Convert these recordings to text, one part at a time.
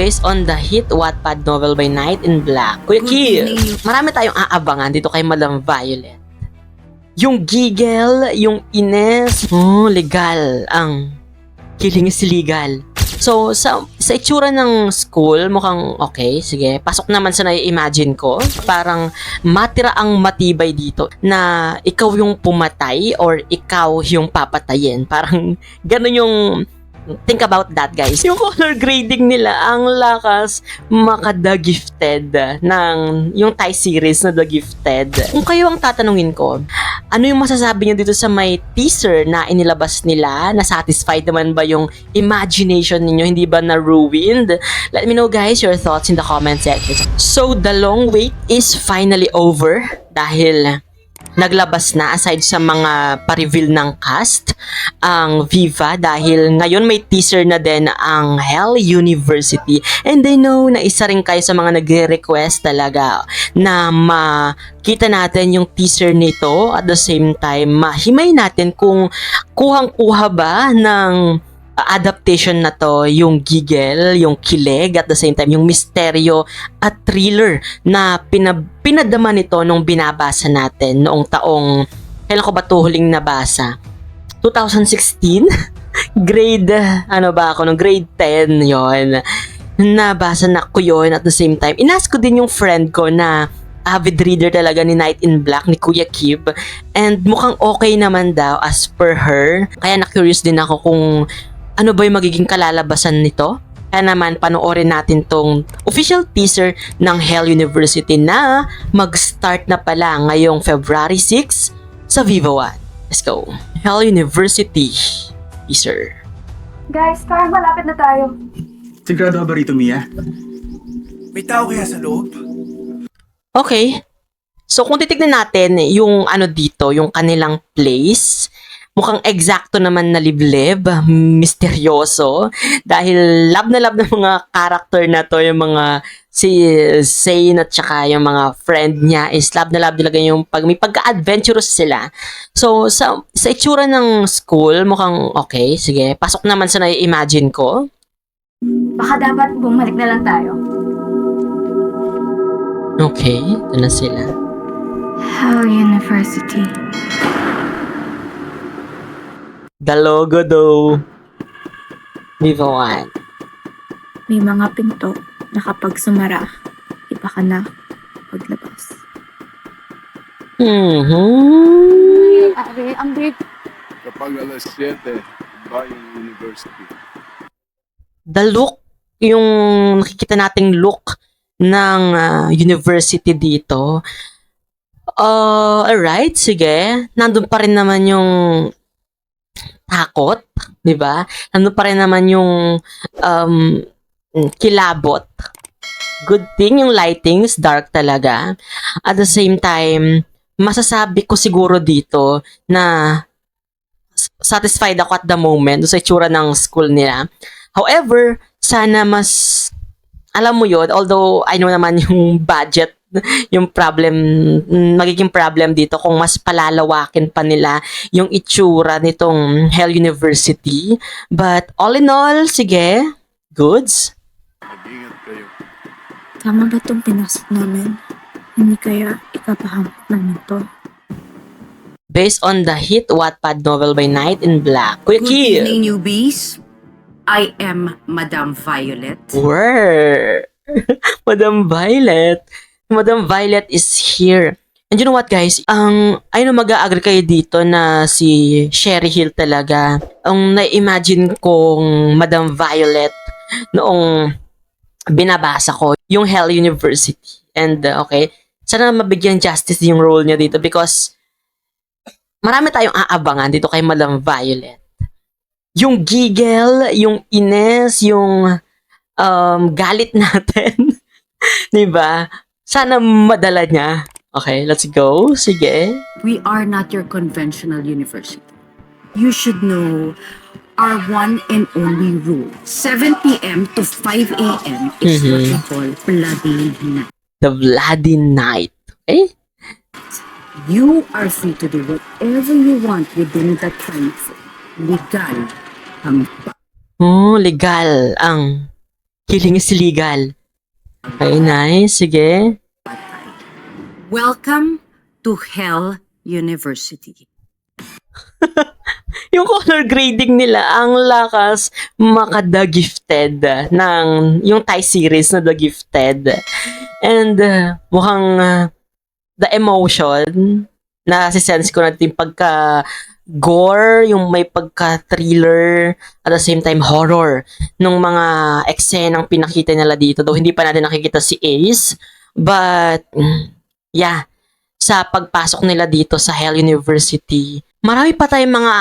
based on the hit Wattpad novel by Night in Black. Kuya Ki, marami tayong aabangan dito kay Madam Violet. Yung giggle, yung ines, legal. Ang killing is legal. So, sa itsura ng school, mukhang okay, sige. Pasok naman sa nai-imagine ko. Parang matira ang matibay dito na ikaw yung pumatay or ikaw yung papatayin. Parang ganun yung think about that, guys. Yung color grading nila, ang lakas maka-The Gifted ng yung Thai series na The Gifted. Kung kayo ang tatanungin ko, ano yung masasabi niyo dito sa may teaser na inilabas nila? Na-satisfied naman ba yung imagination ninyo? Hindi ba na-ruined? Let me know, guys, your thoughts in the comment section. So, the long wait is finally over dahil naglabas na, aside sa mga pa-reveal ng cast, ang Viva, dahil ngayon may teaser na din ang Hell University. And I know na isa rin kayo sa mga nagre-request talaga na makita natin yung teaser nito, at the same time mahimay natin kung kuhang-kuha ba ng adaptation na to, yung giggle, yung kilig, at the same time yung misteryo at thriller na pinadama nito nung binabasa natin noong taong, kailan ko ba ito huling nabasa? 2016? Grade, ano ba ako, nung grade 10 yon. Nabasa na ko yun, at the same time inask ko din yung friend ko na avid reader talaga ni Night in Black, ni Kuya Kib, and mukhang okay naman daw as per her. Kaya na-curious din ako kung ano ba yung magiging kalalabasan nito. Kaya naman panoorin natin tong official teaser ng Hell University na mag-start na pala ngayong February 6 sa Viva One. Let's go. Hell University teaser. Guys, parang malapit na tayo. Sigurado ka ba rito, Mia? May tao kaya sa loob? Okay. So kung titignan natin yung ano dito, yung kanilang place, mukhang eksakto naman na liblib, misteryoso, dahil love na mga character na to, yung mga si Zane at saka yung mga friend niya is love na love talaga yung may pagka-adventurous sila. So sa itsura ng school, mukhang okay, sige, pasok naman sa nai-imagine ko. Baka dapat bumalik na lang tayo. Okay, ito na sila. Hell University. The logo though. Viva One. May mga pinto na kapag sumara, iba ka na paglabas. Ari, ang big. Kapag alas 7, Bayan University. The look, yung nakikita nating look ng university dito. Alright, sige. Nandun pa rin naman yung takot, di ba? Nandun pa rin naman yung kilabot. Good thing yung lighting is dark talaga. At the same time, masasabi ko siguro dito na satisfied ako at the moment sa itsura ng school nila. However, sana mas, alam mo yun, although I know naman yung budget, yung problem, magiging problem dito kung mas palalawakin pa nila yung itsura nitong Hell University. But all in all, sige, goods. Mag-ingat kayo. Tama ba itong pinasok namin? Hindi kaya ikapahamak namin to? Based on the hit Wattpad novel by Night in Black. Kuya Good Ki, evening, newbies. I am Madam Violet. word. Madam Violet. Madam Violet is here. And you know what, guys? I know mag-a-agree kayo dito na si Sherry Hill talaga. Ang na-imagine kong Madam Violet noong binabasa ko, yung Hell University. And okay, sana mabigyan justice yung role niya dito because marami tayong aabangan dito kay Madam Violet. Yung giggle, yung ines, yung galit natin. Diba? Sana madala niya. Okay, let's go. Sige. We are not your conventional university. You should know our one and only rule. 7 p.m. to 5 a.m. is what we call Bloody Night. The Bloody Night. Okay? You are free to do whatever you want within that time frame. Legal ang Legal ang Killing is illegal. Okay, nice. Sige. Welcome to Hell University. Yung color grading nila, ang lakas maka-The Gifted ng yung Thai series na The Gifted. And mukhang the emotion na si-sense ko natin pagka-gore, yung may pagka-thriller, at the same time horror nung mga eksenang pinakita nila dito. Though hindi pa natin nakikita si Ace, but yeah, sa pagpasok nila dito sa Hell University, marami pa tayong mga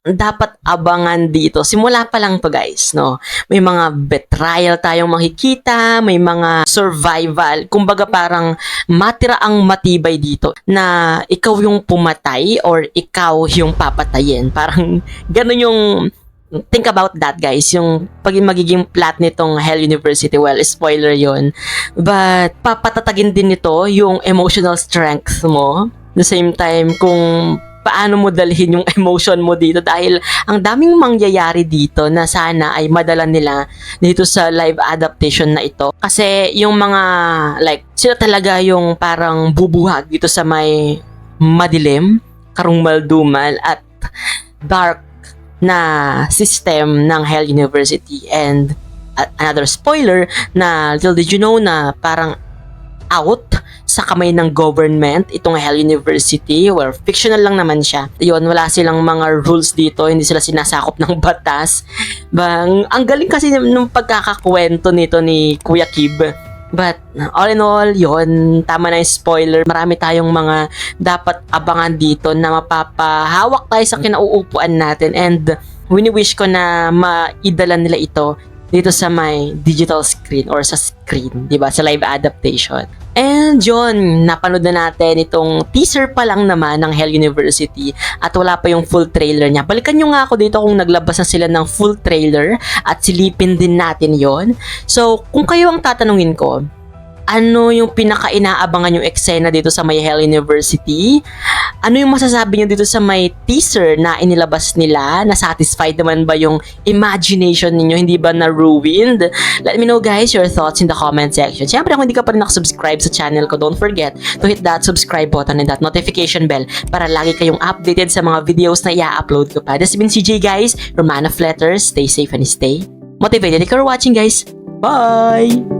dapat abangan dito. Simula pa lang to guys, no? May mga betrayal tayong makikita, may mga survival. Kumbaga parang matira ang matibay dito na ikaw yung pumatay or ikaw yung papatayin. Parang ganun yung think about that guys, yung pag magiging plot nitong Hell University. Well, spoiler yon, but papatatagin din nito yung emotional strength mo. The same time, kung paano mo dalhin yung emotion mo dito dahil ang daming mangyayari dito na sana ay madala nila dito sa live adaptation na ito. Kasi yung mga like sila talaga yung parang bubuhag dito sa may madilim, karungmaldumal at dark na system ng Hell University. And another spoiler na little did you know na parang out sa kamay ng government itong Hell University. Well, fictional lang naman siya. Yun, wala silang mga rules dito, hindi sila sinasakop ng batas. Ang galing kasi nung pagkakakwento nito ni Kuya Kib. But all in all, yun, tama na yung spoiler. Marami tayong mga dapat abangan dito na mapapahawak tayo sa kinauupuan natin, and wini-wish ko na maidala nila ito dito sa may digital screen or sa screen, di ba? Sa live adaptation. And yun, napanood na natin itong teaser pa lang naman ng Hell University at wala pa yung full trailer niya. Balikan nyo nga ako dito kung naglabas na sila ng full trailer at silipin din natin yon. So, kung kayo ang tatanungin ko, ano yung pinaka-inaabangan yung eksena dito sa may Hell University? Ano yung masasabi nyo dito sa may teaser na inilabas nila? Na-satisfied naman ba yung imagination ninyo? Hindi ba na-ruined? Let me know guys your thoughts in the comment section. Siyempre kung hindi ka pa rin nakasubscribe sa channel ko, don't forget to hit that subscribe button and that notification bell para lagi kayong updated sa mga videos na i-upload ko pa. This has been CJ guys, your man of letters. Stay safe and stay motivated. Thank you for watching guys. Bye!